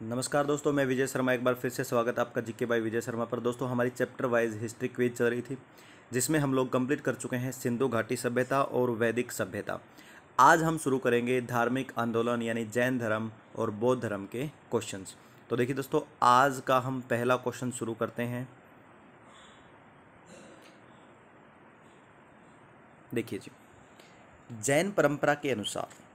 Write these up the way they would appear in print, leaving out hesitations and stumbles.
नमस्कार दोस्तों, मैं विजय शर्मा। एक बार फिर से स्वागत है आपका जीके बाय विजय शर्मा पर। दोस्तों, हमारी चैप्टर वाइज हिस्ट्री क्विज चल रही थी, जिसमें हम लोग कंप्लीट कर चुके हैं सिंधु घाटी सभ्यता और वैदिक सभ्यता। आज हम शुरू करेंगे धार्मिक आंदोलन यानी जैन धर्म और बौद्ध धर्म के क्वेश्चंस। तो देखिए दोस्तों, आज का हम पहला क्वेश्चन शुरू करते हैं। देखिए जी, जैन परंपरा के अनुसार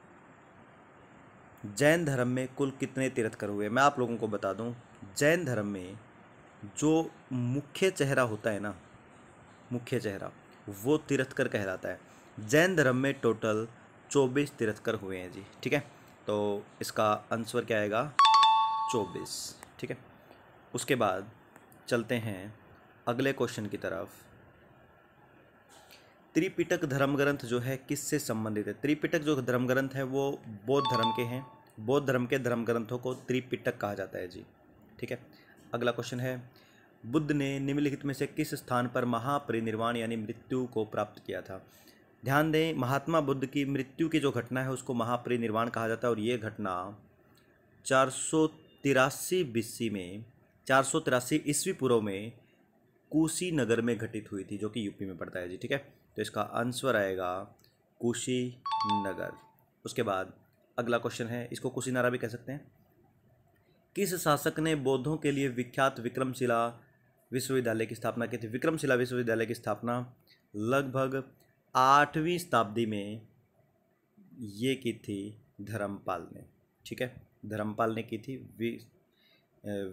जैन धर्म में कुल कितने तीर्थंकर हुए? मैं आप लोगों को बता दूं, जैन धर्म में जो मुख्य चेहरा होता है ना, मुख्य चेहरा, वो तीर्थंकर कहलाता है। जैन धर्म में टोटल 24 तीर्थंकर हुए हैं जी। ठीक है, तो इसका आंसर क्या आएगा? 24। ठीक है, उसके बाद चलते हैं अगले क्वेश्चन की तरफ। त्रिपिटक धर्म ग्रंथ जो है किससे संबंधित है? त्रिपिटक जो धर्म ग्रंथ है वो बौद्ध धर्म के हैं। बौद्ध धर्म के धर्म ग्रंथों को त्रिपिटक कहा जाता है जी। ठीक है, अगला क्वेश्चन है, बुद्ध ने निम्नलिखित में से किस स्थान पर महापरिनिर्वाण यानी मृत्यु को प्राप्त किया था? ध्यान दें, महात्मा बुद्ध की मृत्यु की जो घटना है उसको महापरिनिर्वाण कहा जाता है, और ये घटना 483 बीसी में, 483 ईस्वी पूर्व में कुशीनगर में घटित हुई थी, जो कि यूपी में पड़ता है जी। ठीक है, तो इसका आंसर आएगा कुशीनगर। उसके बाद अगला क्वेश्चन है, इसको कुशीनारा भी कह सकते हैं। किस शासक ने बौद्धों के लिए विख्यात विक्रमशिला विश्वविद्यालय की स्थापना की थी? विक्रमशिला विश्वविद्यालय की स्थापना लगभग 8वीं शताब्दी में ये की थी धर्मपाल ने। ठीक है, धर्मपाल ने की थी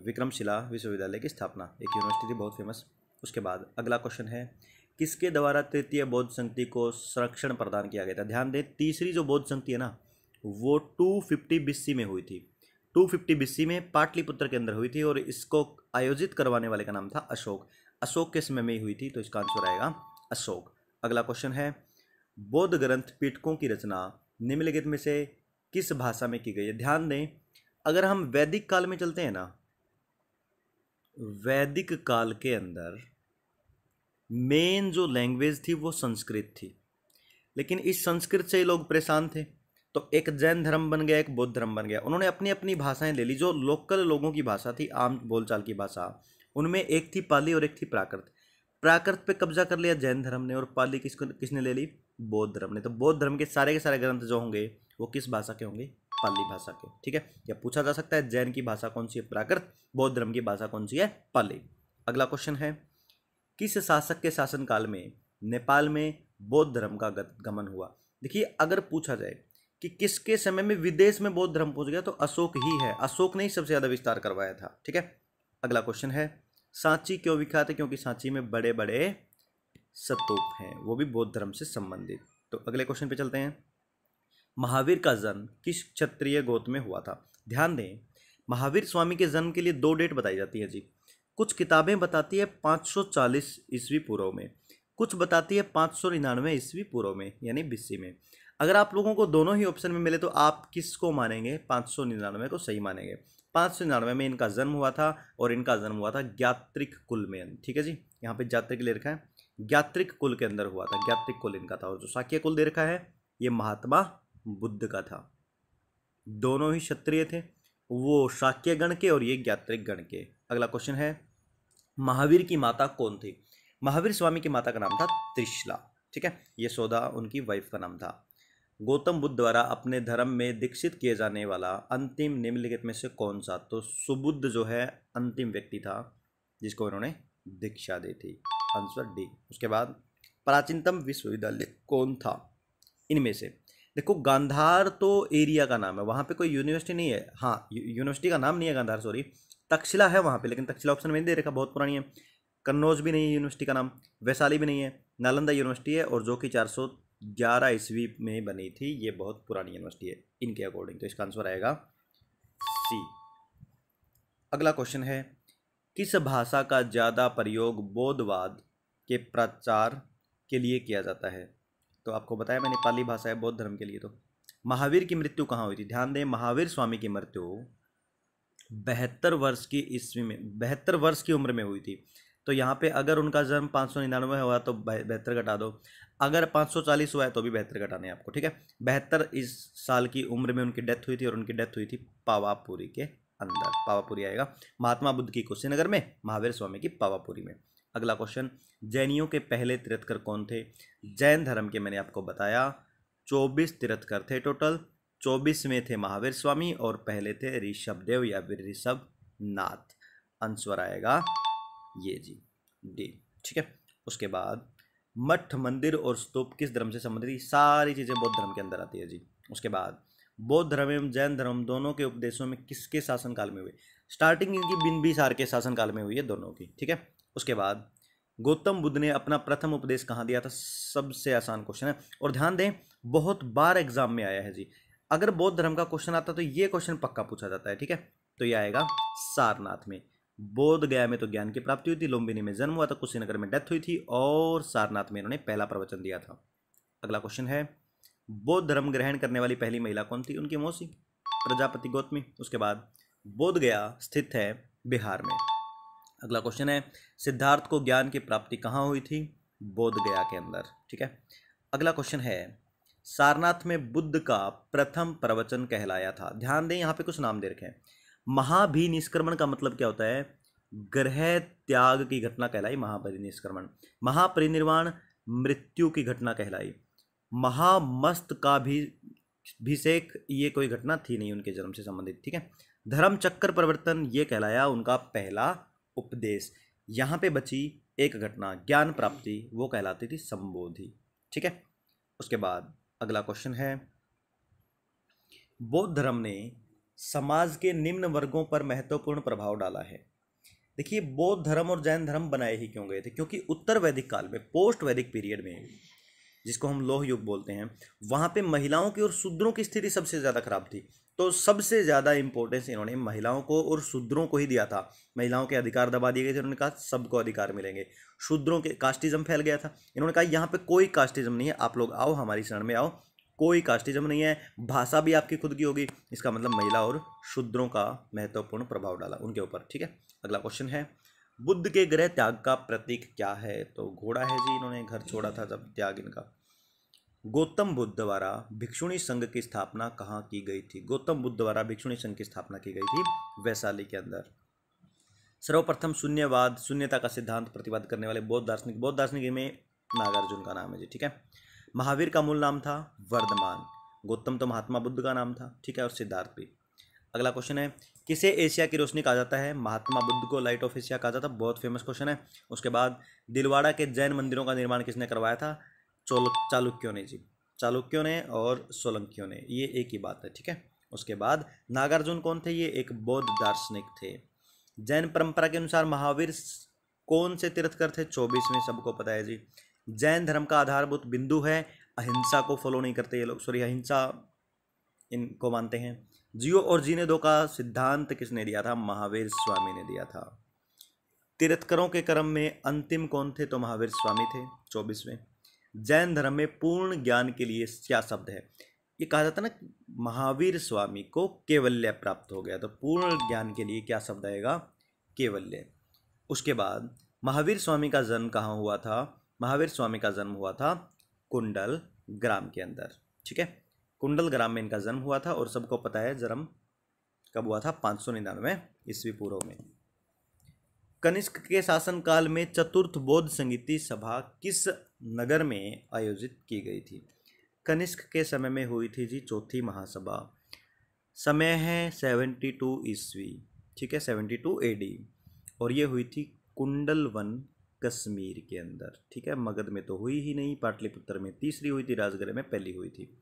विक्रमशिला विश्वविद्यालय की स्थापना, एक यूनिवर्सिटी थी बहुत फेमस। उसके बाद अगला क्वेश्चन है, किसके द्वारा तृतीय बौद्ध संधि को संरक्षण प्रदान किया गया था? ध्यान दें, तीसरी जो बौद्ध संधि है ना, वो 250 बीसी में हुई थी। 250 बीसी में पाटलिपुत्र के अंदर हुई थी, और इसको आयोजित करवाने वाले का नाम था अशोक। अशोक के समय में ही हुई थी, तो इसका आंसर आएगा अशोक। अगला क्वेश्चन है, बौद्ध ग्रंथ पिटकों की रचना निम्नलिखित में से किस भाषा में की गई है? ध्यान दें, अगर हम वैदिक काल में चलते हैं ना, वैदिक काल के अंदर मेन जो लैंग्वेज थी वो संस्कृत थी, लेकिन इस संस्कृत से लोग परेशान थे, तो एक जैन धर्म बन गया, एक बौद्ध धर्म बन गया। उन्होंने अपनी अपनी भाषाएं ले ली, जो लोकल लोगों की भाषा थी, आम बोलचाल की भाषा। उनमें एक थी पाली और एक थी प्राकृत। प्राकृत पे कब्जा कर लिया जैन धर्म ने, और पाली किसने ले ली? बौद्ध धर्म ने। तो बौद्ध धर्म के सारे ग्रंथ जो होंगे वो किस भाषा के होंगे? पाली भाषा के। ठीक है, या पूछा जा सकता है जैन की भाषा कौन सी है? प्राकृत। बौद्ध धर्म की भाषा कौन सी है? पाली। अगला क्वेश्चन है, किस शासक के शासनकाल में नेपाल में बौद्ध धर्म का गमन हुआ? देखिए, अगर पूछा जाए कि किसके समय में विदेश में बौद्ध धर्म पहुंच गया, तो अशोक ही है। अशोक ने ही सबसे ज्यादा विस्तार करवाया था। ठीक है, अगला क्वेश्चन है, सांची क्यों विख्यात है? क्योंकि सांची में बड़े बड़े स्तूप हैं, वो भी बौद्ध धर्म से संबंधित। तो अगले क्वेश्चन पे चलते हैं, महावीर का जन्म किस क्षत्रिय गोत्र में हुआ था? ध्यान दें, महावीर स्वामी के जन्म के लिए 2 डेट बताई जाती है जी। कुछ किताबें बताती है 540 ईस्वी पूर्व में, कुछ बताती है 599 ईस्वी पूर्व में, यानी बीसी में। अगर आप लोगों को दोनों ही ऑप्शन में मिले तो आप किसको मानेंगे? 599 को सही मानेंगे। 599 में इनका जन्म हुआ था, और इनका जन्म हुआ था ज्ञात्रिक कुल में। ठीक है जी, यहाँ पे ज्ञात्रिक ले रखा है, ज्ञात्रिक कुल के अंदर हुआ था। ज्ञात्रिक कुल इनका था, और जो शाक्य कुल दे रखा है ये महात्मा बुद्ध का था। दोनों ही क्षत्रिय थे, वो शाक्य गण के और ये ज्ञात्रिक गण के। अगला क्वेश्चन है, महावीर की माता कौन थी? महावीर स्वामी की माता का नाम था त्रिशला। ठीक है, ये यशोदा उनकी वाइफ का नाम था। गौतम बुद्ध द्वारा अपने धर्म में दीक्षित किए जाने वाला अंतिम निम्नलिखित में से कौन सा? तो सुबुद्ध जो है अंतिम व्यक्ति था जिसको इन्होंने दीक्षा दी थी। Answer D. उसके बाद प्राचीनतम विश्वविद्यालय कौन था इनमें से? देखो, गांधार तो एरिया का नाम है, वहाँ पे कोई यूनिवर्सिटी नहीं है। हाँ, यूनिवर्सिटी का नाम नहीं है गांधार, सॉरी। तक्षशिला है वहाँ पे, लेकिन तक्षशिला ऑप्शन में नहीं दे रखा, बहुत पुरानी है। कन्नौज भी नहीं है यूनिवर्सिटी का नाम, वैशाली भी नहीं है। नालंदा यूनिवर्सिटी है, और जो कि 411 ईस्वी में बनी थी। ये बहुत पुरानी यूनिवर्सिटी है इनके अकॉर्डिंग, तो इसका आंसर आएगा सी। अगला क्वेश्चन है, किस भाषा का ज़्यादा प्रयोग बौद्धवाद के प्रचार के लिए किया जाता है? तो आपको बताया मैंने, पाली भाषा है बौद्ध धर्म के लिए। तो महावीर की मृत्यु कहाँ हुई थी? ध्यान दें, महावीर स्वामी की मृत्यु 72 वर्ष की ईस्वी में, 72 वर्ष की उम्र में हुई थी। तो यहाँ पे अगर उनका जन्म 599 हुआ तो 72 घटा दो, अगर 540 हुआ है तो भी 72 घटाने आपको। ठीक है, 72 इस साल की उम्र में उनकी डेथ हुई थी, और उनकी डेथ हुई थी पावापुरी के अंदर, पावापुरी आएगा। महात्मा बुद्ध की कुशीनगर में, महावीर स्वामी की पावापुरी में। अगला क्वेश्चन, जैनियों के पहले तीर्थकर कौन थे? जैन धर्म के मैंने आपको बताया 24 तीर्थकर थे टोटल, 24 में थे महावीर स्वामी और पहले थे ऋषभदेव या फिर ऋषभनाथ। आंसर आएगा ये जी, डी। ठीक है, उसके बाद मठ, मंदिर और स्तूप किस धर्म से संबंधित? सारी चीज़ें बौद्ध धर्म के अंदर आती है जी। उसके बाद बौद्ध धर्म एवं जैन धर्म दोनों के उपदेशों में किसके शासनकाल में हुए? स्टार्टिंग इनकी बिंबिसार के शासनकाल में हुई है दोनों की। ठीक है, उसके बाद गौतम बुद्ध ने अपना प्रथम उपदेश कहाँ दिया था? सबसे आसान क्वेश्चन है और ध्यान दें बहुत बार एग्जाम में आया है जी। अगर बौद्ध धर्म का क्वेश्चन आता तो ये क्वेश्चन पक्का पूछा जाता है। ठीक है, तो ये आएगा सारनाथ में। बोध गया में तो ज्ञान की प्राप्ति हुई थी, लुम्बिनी में जन्म हुआ था, कुशीनगर में डेथ हुई थी और सारनाथ में इन्होंने पहला प्रवचन दिया था। अगला क्वेश्चन है, बौद्ध धर्म ग्रहण करने वाली पहली महिला कौन थी? उनकी मौसी प्रजापति गौतमी। उसके बाद बोध गया स्थित है बिहार में। अगला क्वेश्चन है, सिद्धार्थ को ज्ञान की प्राप्ति कहाँ हुई थी? बोध गया के अंदर। ठीक है, अगला क्वेश्चन है, सारनाथ में बुद्ध का प्रथम प्रवचन कहलाया था। ध्यान दें यहाँ पे कुछ नाम दे रखे हैं। महाभिनिष्क्रमण का मतलब क्या होता है? ग्रह त्याग की घटना कहलाई महापरिनिष्क्रमण। महापरिनिर्वाण मृत्यु की घटना कहलाई। महामस्त का भी अभिषेक ये कोई घटना थी नहीं उनके जन्म से संबंधित। ठीक है, धर्म चक्र परिवर्तन ये कहलाया उनका पहला उपदेश। यहाँ पे बची एक घटना ज्ञान प्राप्ति, वो कहलाती थी संबोधि। ठीक है, उसके बाद अगला क्वेश्चन है, बौद्ध धर्म ने समाज के निम्न वर्गों पर महत्वपूर्ण प्रभाव डाला है। देखिए बौद्ध धर्म और जैन धर्म बनाए ही क्यों गए थे? क्योंकि उत्तर वैदिक काल में, पोस्ट वैदिक पीरियड में, जिसको हम लोह युग बोलते हैं, वहाँ पे महिलाओं की और शूद्रों की स्थिति सबसे ज़्यादा खराब थी। तो सबसे ज़्यादा इंपॉर्टेंस इन्होंने महिलाओं को और शूद्रों को ही दिया था। महिलाओं के अधिकार दबा दिए गए थे, उन्होंने कहा सबको अधिकार मिलेंगे। शूद्रों के कास्टिज्म फैल गया था, इन्होंने कहा यहाँ पे कोई कास्टिज्म नहीं है, आप लोग आओ हमारी शरण में आओ, कोई कास्टिज्म नहीं है, भाषा भी आपकी खुद की होगी। इसका मतलब महिला और शूद्रों का महत्वपूर्ण प्रभाव डाला उनके ऊपर। ठीक है, अगला क्वेश्चन है, बुद्ध के गृह त्याग का प्रतीक क्या है? तो घोड़ा है जी, इन्होंने घर छोड़ा था जब त्याग इनका। गौतम बुद्ध द्वारा भिक्षुणी संघ की स्थापना कहाँ की गई थी? गौतम बुद्ध द्वारा भिक्षुणी संघ की स्थापना की गई थी वैशाली के अंदर। सर्वप्रथम शून्यवाद, शून्यता का सिद्धांत प्रतिपादन करने वाले बौद्ध दार्शनिक में नागार्जुन का नाम है जी। ठीक है, महावीर का मूल नाम था वर्धमान, गौतम तो महात्मा बुद्ध का नाम था। ठीक है, और सिद्धार्थ भी। अगला क्वेश्चन है, किसे एशिया की रोशनी कहा जाता है? महात्मा बुद्ध को लाइट ऑफ एशिया कहा जाता है, बहुत फेमस क्वेश्चन है। उसके बाद दिलवाड़ा के जैन मंदिरों का निर्माण किसने करवाया था? चालुक्यों ने जी, चालुक्यों ने और सोलंकियों ने, ये एक ही बात है। ठीक है, उसके बाद नागार्जुन कौन थे? ये एक बौद्ध दार्शनिक थे। जैन परंपरा के अनुसार महावीर कौन से तीर्थकर थे? 24वें, सबको पता है जी। जैन धर्म का आधारभूत बिंदु है अहिंसा, को फॉलो नहीं करते ये लोग, सॉरी अहिंसा इनको मानते हैं। जियो और जीने दो का सिद्धांत किसने दिया था? महावीर स्वामी ने दिया था। तीर्थकरों के क्रम में अंतिम कौन थे? तो महावीर स्वामी थे 24वें। जैन धर्म में पूर्ण ज्ञान के लिए क्या शब्द है? ये कहा जाता है ना महावीर स्वामी को कैवल्य प्राप्त हो गया, तो पूर्ण ज्ञान के लिए क्या शब्द आएगा? कैवल्य। उसके बाद महावीर स्वामी का जन्म कहाँ हुआ था? महावीर स्वामी का जन्म हुआ था कुंडल ग्राम के अंदर। ठीक है, कुंडल ग्राम में इनका जन्म हुआ था और सबको पता है जन्म कब हुआ था? 599 ईस्वी पूर्व में। कनिष्क के शासनकाल में चतुर्थ बौद्ध संगीति सभा किस नगर में आयोजित की गई थी? कनिष्क के समय में हुई थी जी चौथी महासभा। समय है 72 ईस्वी। ठीक है, 72 AD, और ये हुई थी कुंडल वन कश्मीर के अंदर। ठीक है, मगध में तो हुई ही नहीं, पाटलिपुत्र में तीसरी हुई थी, राजगढ़ में पहली हुई थी।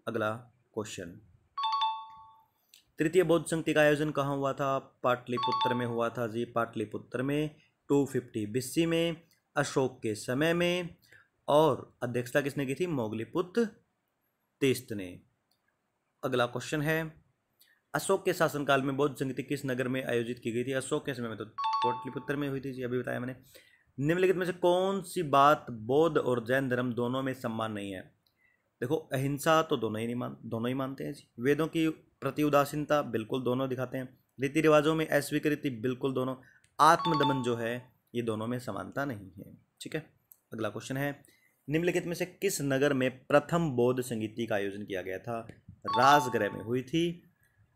अगला क्वेश्चन, तृतीय बौद्ध संगति का आयोजन कहाँ हुआ था? पाटलिपुत्र में हुआ था जी, पाटलिपुत्र में 250 BC में, अशोक के समय में, और अध्यक्षता किसने की थी? मोगलीपुत्र तीस्त ने। अगला क्वेश्चन है, अशोक के शासनकाल में बौद्ध संगति किस नगर में आयोजित की गई थी? अशोक के समय में तो पाटलिपुत्र में हुई थी जी, अभी बताया मैंने। निम्नलिखित में से कौन सी बात बौद्ध और जैन धर्म दोनों में समान नहीं है? देखो अहिंसा तो दोनों ही मानते हैं जी। वेदों की प्रति उदासीनता बिल्कुल दोनों दिखाते हैं। रीति रिवाजों में अस्वीकृति बिल्कुल दोनों। आत्मदमन जो है ये दोनों में समानता नहीं है। ठीक है, अगला क्वेश्चन है, निम्नलिखित में से किस नगर में प्रथम बौद्ध संगीति का आयोजन किया गया था? राजगृह में हुई थी,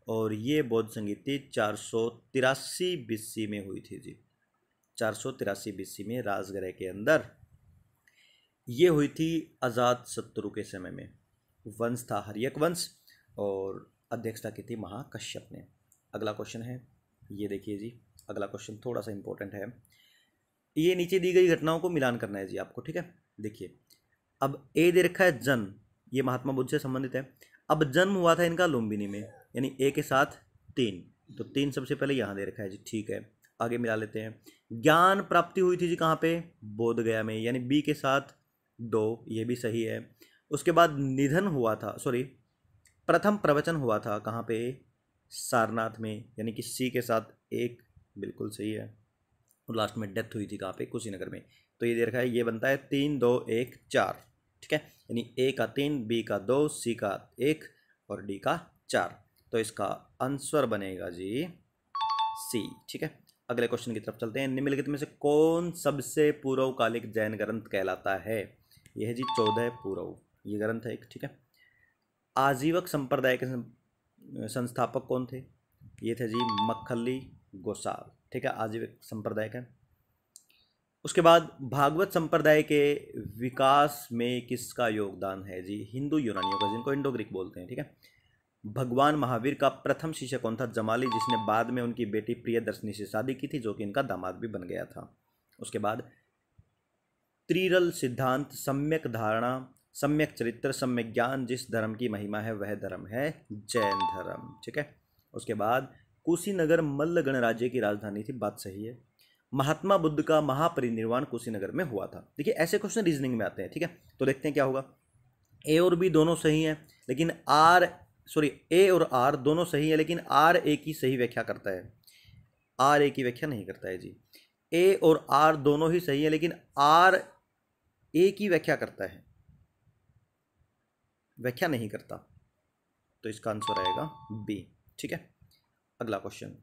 और ये बौद्ध संगीति 483 BC में हुई थी जी। 483 BC में राजगृह के अंदर ये हुई थी अजात शत्रु के समय में। वंश था हर्यक वंश और अध्यक्षता की थी महाकश्यप ने। अगला क्वेश्चन है, ये देखिए जी, अगला क्वेश्चन थोड़ा सा इंपॉर्टेंट है। ये नीचे दी गई घटनाओं को मिलान करना है जी आपको, ठीक है। देखिए, अब ए दे रखा है जन्म, ये महात्मा बुद्ध से संबंधित है। अब जन्म हुआ था इनका लुम्बिनी में, यानी ए के साथ 3, तो 3 सबसे पहले यहाँ दे रखा है जी, ठीक है। आगे मिला लेते हैं। ज्ञान प्राप्ति हुई थी जी कहाँ पे, बोध गया में, यानी बी के साथ 2, ये भी सही है। उसके बाद निधन हुआ था, सॉरी प्रथम प्रवचन हुआ था कहाँ पे, सारनाथ में, यानी कि सी के साथ 1, बिल्कुल सही है। और लास्ट में डेथ हुई थी कहाँ पे, कुशीनगर में। तो ये दे रखा है, ये बनता है 3 2 1 4, ठीक है। यानी ए का 3, बी का 2, सी का 1 और डी का 4। तो इसका आंसर बनेगा जी सी, ठीक है। अगले क्वेश्चन की तरफ चलते हैं। निम्नलिखित में से कौन सबसे पूर्वकालिक जैन ग्रंथ कहलाता है? यह है जी 14 पूर्व, ये ग्रंथ है एक, ठीक है। आजीवक संप्रदाय के संस्थापक कौन थे? ये थे जी मक्खली गोसाल, ठीक है, आजीवक संप्रदाय का। उसके बाद भागवत संप्रदाय के विकास में किसका योगदान है जी? हिंदू यूनानियों का, जिनको इंडो ग्रीक बोलते हैं, ठीक है। भगवान महावीर का प्रथम शिष्य कौन था? जमाली, जिसने बाद में उनकी बेटी प्रियदर्शनी से शादी की थी, जो कि इनका दामाद भी बन गया था। उसके बाद त्रिरल सिद्धांत, सम्यक धारणा, सम्यक चरित्र, सम्यक ज्ञान, जिस धर्म की महिमा है वह धर्म है जैन धर्म, ठीक है। उसके बाद कुशीनगर मल्ल गणराज्य की राजधानी थी, बात सही है। महात्मा बुद्ध का महापरिनिर्वाण कुशीनगर में हुआ था। देखिए ऐसे क्वेश्चन रीजनिंग में आते हैं, ठीक है। तो देखते हैं क्या होगा। ए और बी दोनों सही हैं, लेकिन ए और आर दोनों सही है, लेकिन आर ए की सही व्याख्या करता है, आर ए की व्याख्या नहीं करता है जी। ए और आर दोनों ही सही है, लेकिन आर ए की व्याख्या करता है, व्याख्या नहीं करता। तो इसका आंसर आएगा बी, ठीक है। अगला क्वेश्चन,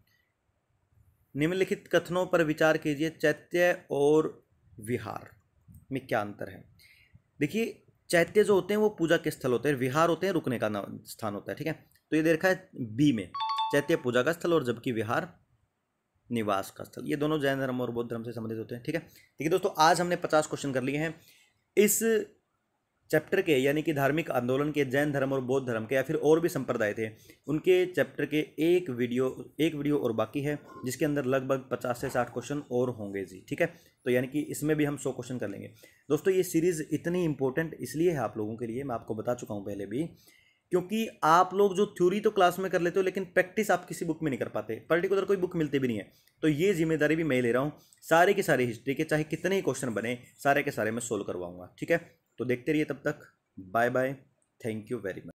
निम्नलिखित कथनों पर विचार कीजिए, चैत्य और विहार में क्या अंतर है? देखिए चैत्य जो होते हैं वो पूजा के स्थल होते हैं, विहार होते हैं रुकने का स्थान होता है, ठीक है। तो ये दे रखा है बी में, चैत्य पूजा का स्थल और जबकि विहार निवास का स्थल। ये दोनों जैन धर्म और बौद्ध धर्म से संबंधित होते हैं, ठीक है। देखिए दोस्तों, आज हमने 50 क्वेश्चन कर लिए हैं इस चैप्टर के, यानी कि धार्मिक आंदोलन के, जैन धर्म और बौद्ध धर्म के, या फिर और भी संप्रदाय थे उनके चैप्टर के एक वीडियो और बाकी है, जिसके अंदर लगभग 50 से 60 क्वेश्चन और होंगे जी, ठीक है। तो यानी कि इसमें भी हम 100 क्वेश्चन कर लेंगे। दोस्तों ये सीरीज़ इतनी इंपॉर्टेंट इसलिए है आप लोगों के लिए, मैं आपको बता चुका हूँ पहले भी, क्योंकि आप लोग जो थ्योरी तो क्लास में कर लेते हो, लेकिन प्रैक्टिस आप किसी बुक में नहीं कर पाते, पर्टिकुलर कोई बुक मिलती भी नहीं है। तो ये जिम्मेदारी भी मैं ले रहा हूँ, सारे के सारे हिस्ट्री के चाहे कितने ही क्वेश्चन बने, सारे के सारे मैं सोल्व करवाऊंगा, ठीक है। तो देखते रहिए, तब तक bye bye, thank you very much.